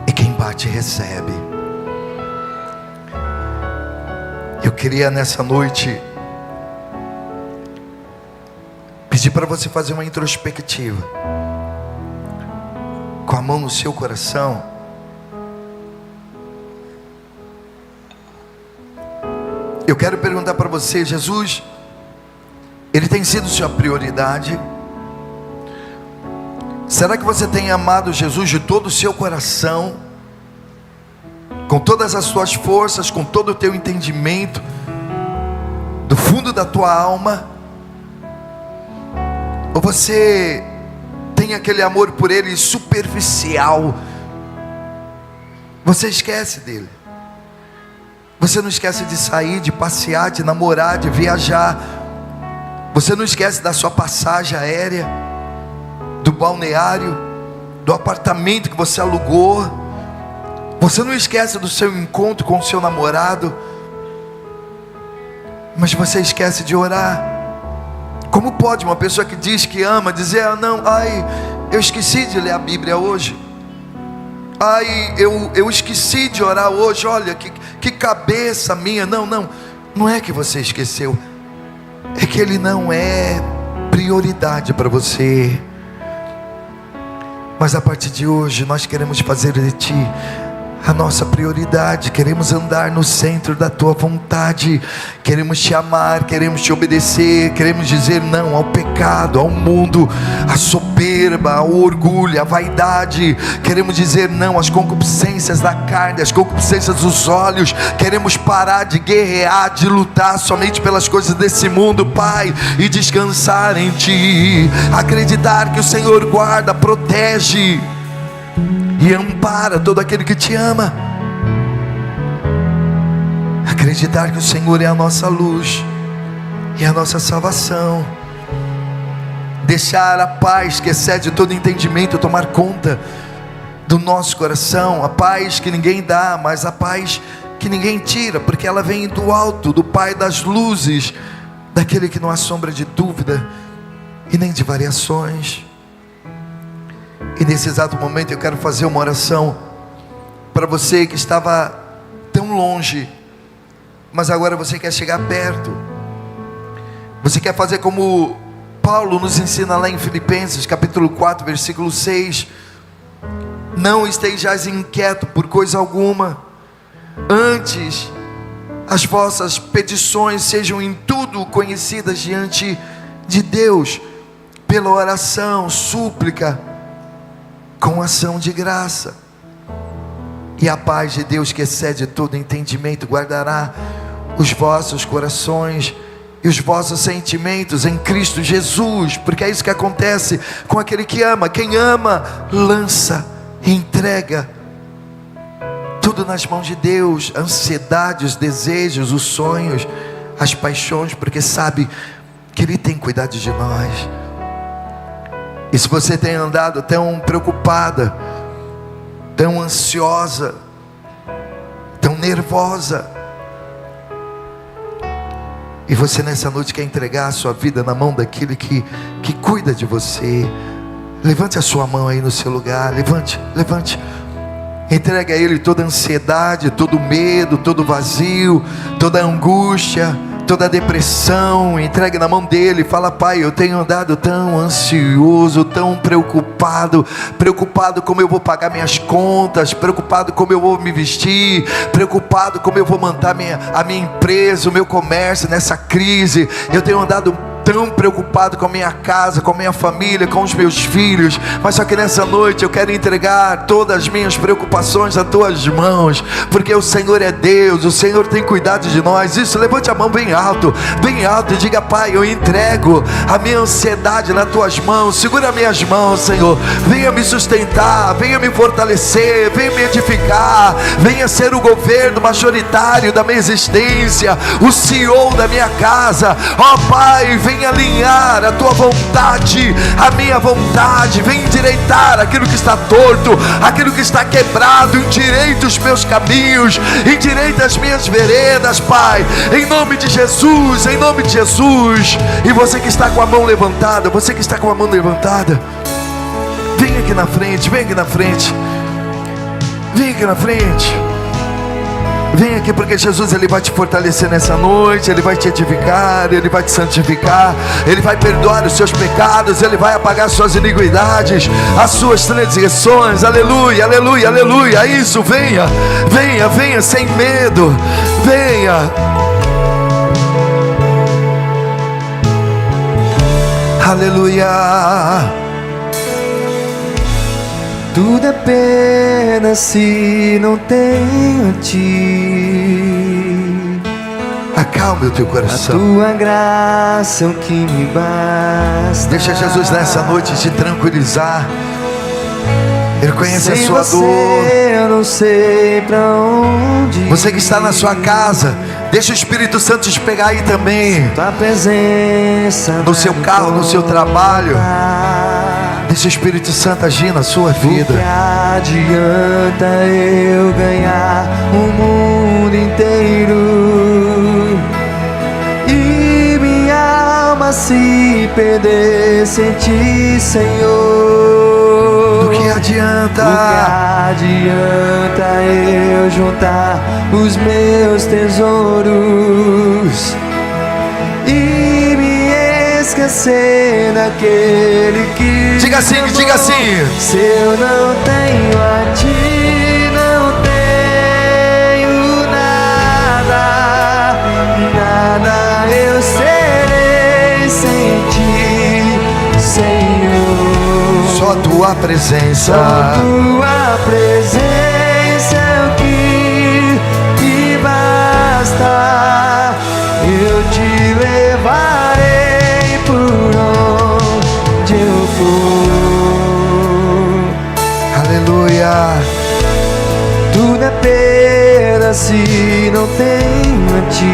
e quem bate recebe. Eu queria nessa noite pedir para você fazer uma introspectiva, com a mão no seu coração. Eu quero perguntar para você: Jesus, Ele tem sido sua prioridade? Será que você tem amado Jesus de todo o seu coração, com todas as suas forças, com todo o teu entendimento, do fundo da tua alma? Ou você tem aquele amor por Ele superficial? Você esquece dele. Você não esquece de sair, de passear, de namorar, de viajar. Você não esquece da sua passagem aérea, do balneário, do apartamento que você alugou. Você não esquece do seu encontro com o seu namorado, mas você esquece de orar. Como pode uma pessoa que diz que ama dizer: eu esqueci de ler a Bíblia hoje, eu esqueci de orar hoje, olha que cabeça minha. Não é que você esqueceu, é que Ele não é prioridade para você. Mas a partir de hoje nós queremos fazer de Ti a nossa prioridade, queremos andar no centro da tua vontade, queremos te amar, queremos te obedecer, queremos dizer não ao pecado, ao mundo, à soberba, ao orgulho, à vaidade, queremos dizer não às concupiscências da carne, às concupiscências dos olhos, queremos parar de guerrear, de lutar somente pelas coisas desse mundo, Pai, e descansar em ti, acreditar que o Senhor guarda, protege e ampara todo aquele que te ama, acreditar que o Senhor é a nossa luz e a nossa salvação, deixar a paz que excede todo entendimento tomar conta do nosso coração, a paz que ninguém dá, mas a paz que ninguém tira, porque ela vem do alto, do Pai das luzes, daquele que não há sombra de dúvida e nem de variações. E nesse exato momento eu quero fazer uma oração para você que estava tão longe, mas agora você quer chegar perto. Você quer fazer como Paulo nos ensina lá em Filipenses capítulo 4 versículo 6: não estejais inquieto por coisa alguma, antes as vossas petições sejam em tudo conhecidas diante de Deus, pela oração, súplica, com ação de graça, e a paz de Deus que excede todo entendimento guardará os vossos corações e os vossos sentimentos em Cristo Jesus, porque é isso que acontece com aquele que ama. Quem ama lança, entrega tudo nas mãos de Deus, a ansiedade, os desejos, os sonhos, as paixões, porque sabe que Ele tem cuidado de nós. E se você tem andado tão preocupada, tão ansiosa, tão nervosa, e você nessa noite quer entregar a sua vida na mão daquele que cuida de você, levante a sua mão aí no seu lugar, levante, entregue a Ele toda a ansiedade, todo o medo, todo o vazio, toda a angústia, toda a depressão, entregue na mão dele. Fala: Pai, eu tenho andado tão ansioso, tão preocupado como eu vou pagar minhas contas, preocupado como eu vou me vestir, preocupado como eu vou manter a minha empresa, o meu comércio nessa crise. Eu tenho andado tão preocupado com a minha casa, com a minha família, com os meus filhos, mas só que nessa noite eu quero entregar todas as minhas preocupações nas tuas mãos, porque o Senhor é Deus, o Senhor tem cuidado de nós. Isso, levante a mão bem alto e diga: Pai, eu entrego a minha ansiedade nas tuas mãos, segura minhas mãos, Senhor, venha me sustentar, venha me fortalecer, venha me edificar, venha ser o governo majoritário da minha existência, o CEO da minha casa. Ó Pai, venha alinhar a tua vontade, a minha vontade, vem endireitar aquilo que está torto, aquilo que está quebrado, endireita os meus caminhos, endireita as minhas veredas, Pai, em nome de Jesus, em nome de Jesus. E você que está com a mão levantada, vem aqui na frente, vem aqui na frente. Vem aqui, porque Jesus, Ele vai te fortalecer nessa noite, Ele vai te edificar, Ele vai te santificar, Ele vai perdoar os seus pecados, Ele vai apagar as suas iniquidades, as suas transgressões. Aleluia, aleluia, aleluia. Isso, venha sem medo, venha. Aleluia. Tudo é pena se não tenho a ti. Acalme o teu coração. A tua graça é o que me basta. Deixa Jesus nessa noite te tranquilizar. Ele conhece a sua dor. Eu não sei pra onde ir. Você que está na sua casa, deixa o Espírito Santo te pegar aí também. Tua presença no seu carro, no seu trabalho. Deixa o Espírito Santo agir na sua vida. O que adianta eu ganhar o mundo inteiro e minha alma se perder sem ti, Senhor? Do que adianta? O que adianta eu juntar os meus tesouros e me esquecer daquele que diga assim, diga assim: se eu não tenho a ti, não tenho Só a tua presença. Só a tua presença é o que basta. Eu te levarei por onde eu for. Aleluia. Tudo é perda se não tenho a ti.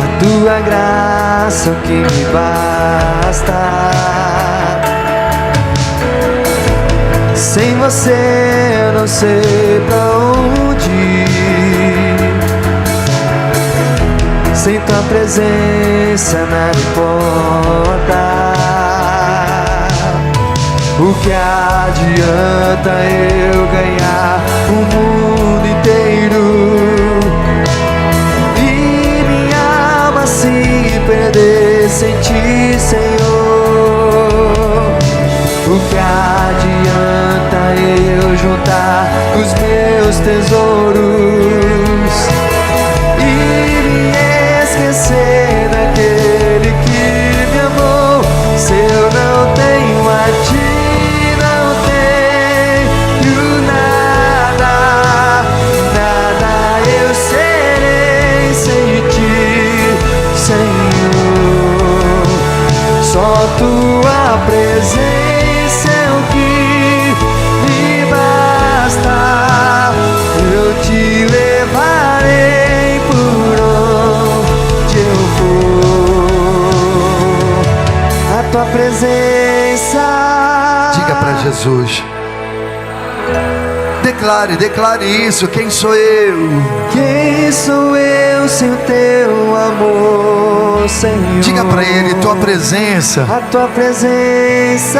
A tua graça é o que me basta. Sem você eu não sei pra onde ir. Sem tua presença nada importa. O que adianta eu ganhar o mundo inteiro e minha alma se perder sem ti, Senhor? O que adianta eu juntar os meus tesouros e me esquecer daquele que me amou? Se eu não tenho a ti, tua presença é o que me basta. Eu te levarei por onde eu for. A tua presença. Diga para Jesus. Declare isso. Quem sou eu? Quem sou eu sem o teu amor, Senhor? Diga para Ele, tua presença. A tua presença.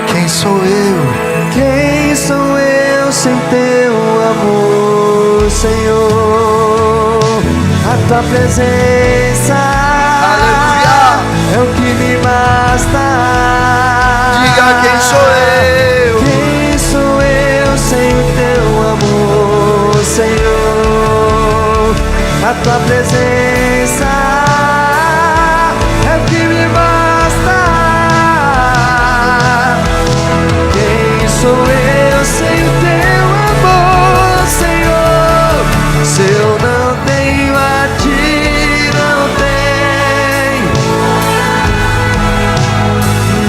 Quem sou eu? Quem sou eu sem teu amor, Senhor? A tua presença. Aleluia. É o que me basta. Diga, quem sou eu? Quem sou eu sem o teu amor, Senhor? A tua presença é o que me basta. Quem sou eu sem o teu amor, Senhor? Se eu não tenho a ti, não tenho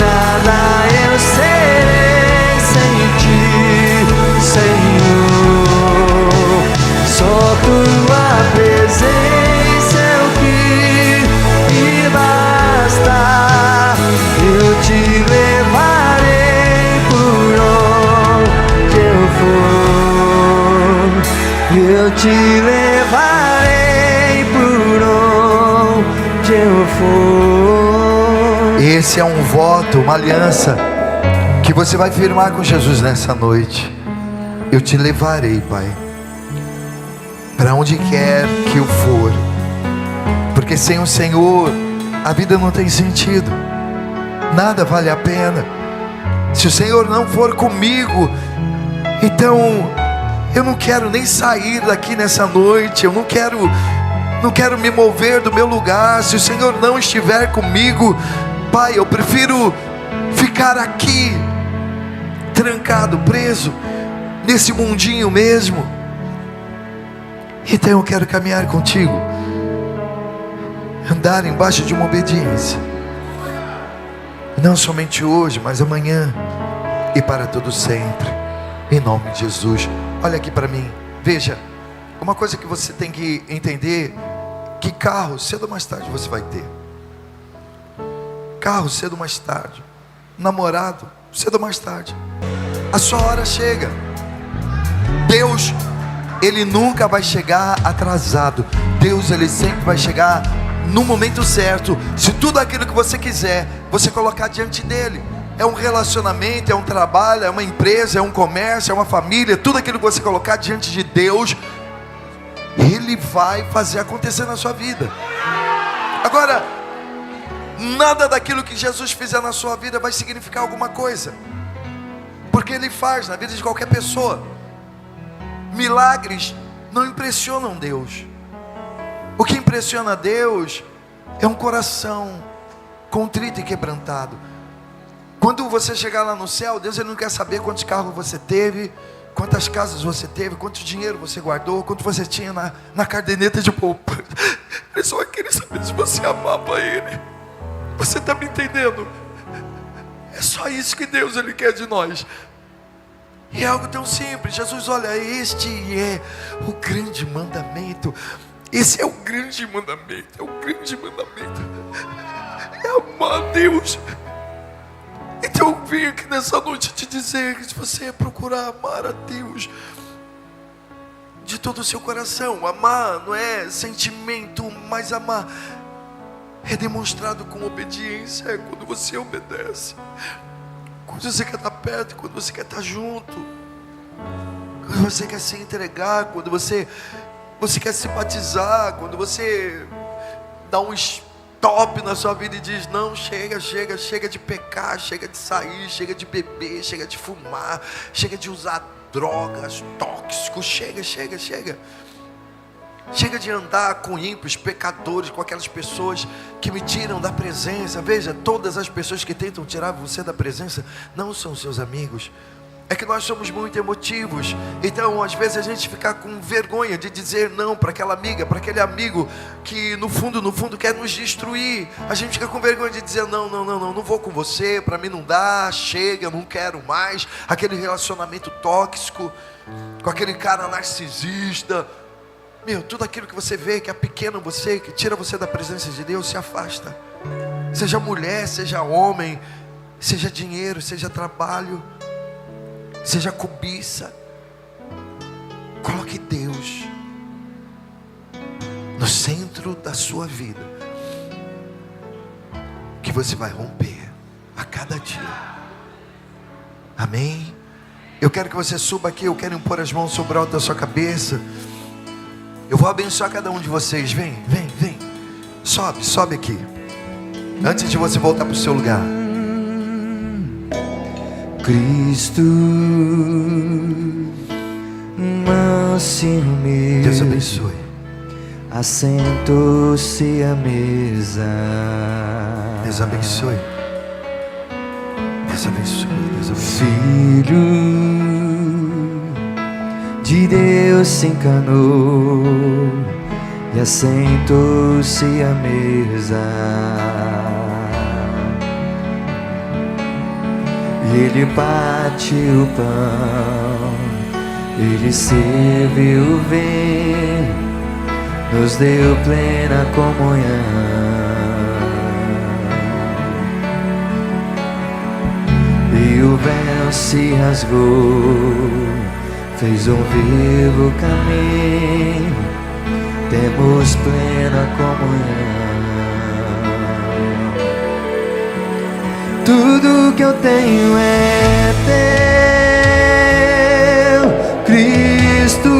nada, eu serei sem ti, Senhor. Só tua presença é o que me basta. Eu te levarei por onde eu for. Eu te levarei por onde eu for. Esse é um voto, uma aliança que você vai firmar com Jesus nessa noite. Eu te levarei, Pai, para onde quer que eu for, porque sem o Senhor a vida não tem sentido, nada vale a pena. Se o Senhor não for comigo, então eu não quero nem sair daqui nessa noite. Eu não quero me mover do meu lugar. Se o Senhor não estiver comigo, Pai, eu prefiro ficar aqui, trancado, preso, nesse mundinho mesmo. Então eu quero caminhar contigo, andar embaixo de uma obediência, não somente hoje, mas amanhã e para todo sempre, em nome de Jesus. Olha aqui para mim, veja, uma coisa que você tem que entender, que carro cedo ou mais tarde você vai ter. Carro cedo ou mais tarde, namorado cedo ou mais tarde, a sua hora chega. Deus, Ele nunca vai chegar atrasado. Deus, Ele sempre vai chegar no momento certo. Se tudo aquilo que você quiser, você colocar diante dEle, é um relacionamento, é um trabalho, é uma empresa, é um comércio, é uma família, tudo aquilo que você colocar diante de Deus, Ele vai fazer acontecer na sua vida. Agora, nada daquilo que Jesus fizer na sua vida vai significar alguma coisa, porque Ele faz na vida de qualquer pessoa. Milagres não impressionam Deus. O que impressiona a Deus é um coração contrito e quebrantado. Quando você chegar lá no céu, Deus ele não quer saber quantos carros você teve, quantas casas você teve, quanto dinheiro você guardou, quanto você tinha na caderneta de poupança. Ele só queria saber se você amava Ele. Você está me entendendo? É só isso que Deus ele quer de nós. E é algo tão simples. Jesus, olha, este é o grande mandamento. Esse é o grande mandamento. É o grande mandamento. É amar a Deus. Então eu vim aqui nessa noite te dizer que se você procurar amar a Deus de todo o seu coração, amar não é sentimento, mas amar é demonstrado com obediência, é quando você obedece, quando você quer estar perto, quando você quer estar junto, quando você quer se entregar, quando você quer se batizar, quando você dá um stop na sua vida e diz, não, chega de pecar, chega de sair, chega de beber, chega de fumar, chega de usar drogas, tóxicos, chega de andar com ímpios, pecadores, com aquelas pessoas que me tiram da presença. Veja, todas as pessoas que tentam tirar você da presença não são seus amigos. É que nós somos muito emotivos. Então às vezes a gente fica com vergonha de dizer não para aquela amiga, para aquele amigo que no fundo quer nos destruir. A gente fica com vergonha de dizer não vou com você, para mim não dá, chega, não quero mais. Aquele relacionamento tóxico, com aquele cara narcisista. Tudo aquilo que você vê que é pequeno você, que tira você da presença de Deus, se afasta. Seja mulher, seja homem, seja dinheiro, seja trabalho, seja cobiça. Coloque Deus no centro da sua vida, que você vai romper a cada dia. Amém? Eu quero que você suba aqui. Eu quero impor as mãos sobre o alto da sua cabeça. Eu vou abençoar cada um de vocês. Vem. Sobe aqui. Antes de você voltar para o seu lugar. Cristo, mansinho meu, Deus abençoe. Assentou-se à mesa. Deus abençoe. Deus abençoe. Deus abençoe. Filho de Deus se encanou e assentou-se à mesa. Ele partiu o pão, Ele serviu o vinho, nos deu plena comunhão. E o véu se rasgou, fez um vivo caminho, temos plena comunhão. Tudo que eu tenho é teu, Cristo.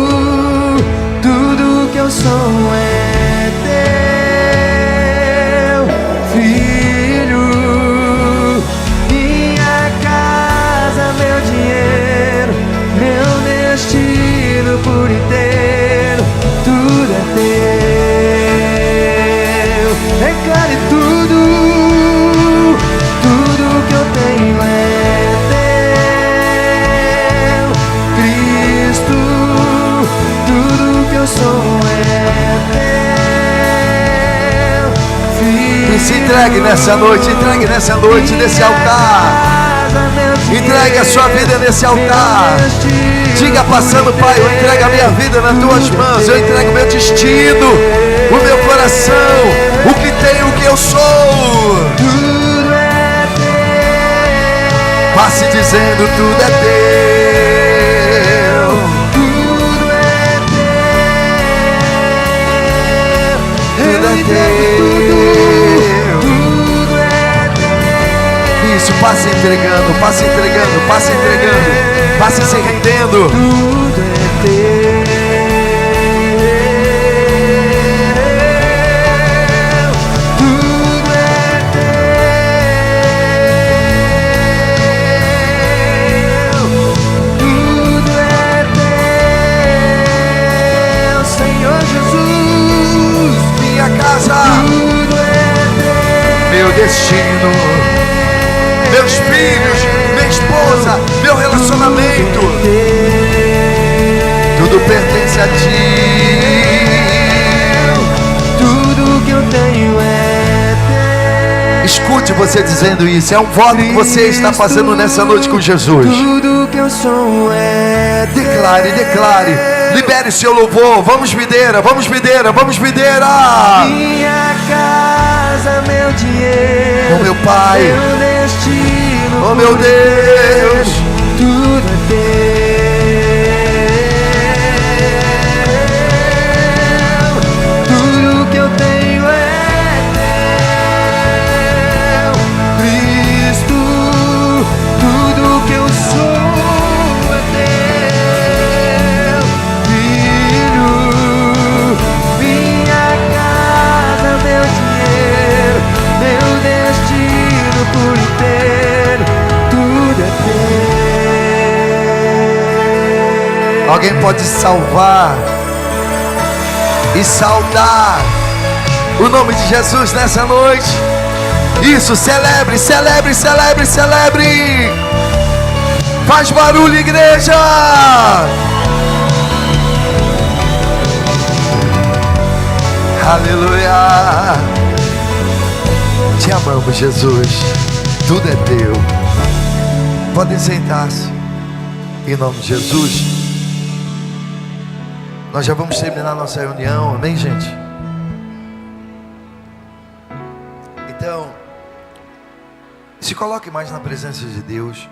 Tudo que eu sou é teu, Filho. Minha casa, meu dinheiro, meu destino por inteiro, tudo é teu. Declare tudo que eu tenho é teu, Cristo. Tudo que eu sou é teu, Filho. E se entregue nessa noite nesse altar. Entregue a sua vida nesse altar. Diga, passando, Pai, eu entrego a minha vida nas tuas mãos. Eu entrego o meu destino, o meu coração, o que tenho, o que eu sou. Tudo é teu. Passe dizendo, tudo é teu. Tudo é teu. Tudo é teu. Tudo é teu. Isso, passe entregando, passe se rendendo. Tudo é teu. Tudo é teu. Tudo é teu, Senhor Jesus. destino, meus filhos, minha esposa, meu relacionamento, tudo pertence a Ti. Tudo que eu tenho é teu. Escute você dizendo isso. É um voto que você está fazendo nessa noite com Jesus. Tudo que eu sou é teu. Declare, declare. Libere seu louvor. Vamos videira, vamos videira, vamos videira. Minha casa, meu dinheiro, Oh meu Pai, meu destino, oh meu Deus, tudo é teu. Tudo que eu tenho é teu, Cristo. Tudo que eu sou é teu, Filho. Minha casa, meu dinheiro, meu destino por inteiro, tudo é teu. alguém pode salvar e saudar o nome de Jesus nessa noite? Isso, celebre, celebre, celebre, celebre. Faz barulho, igreja. Aleluia. Te amamos, Jesus. Tudo é teu. Podem sentar-se. Em nome de Jesus. Nós já vamos terminar nossa reunião, amém, gente? Então, se coloque mais na presença de Deus.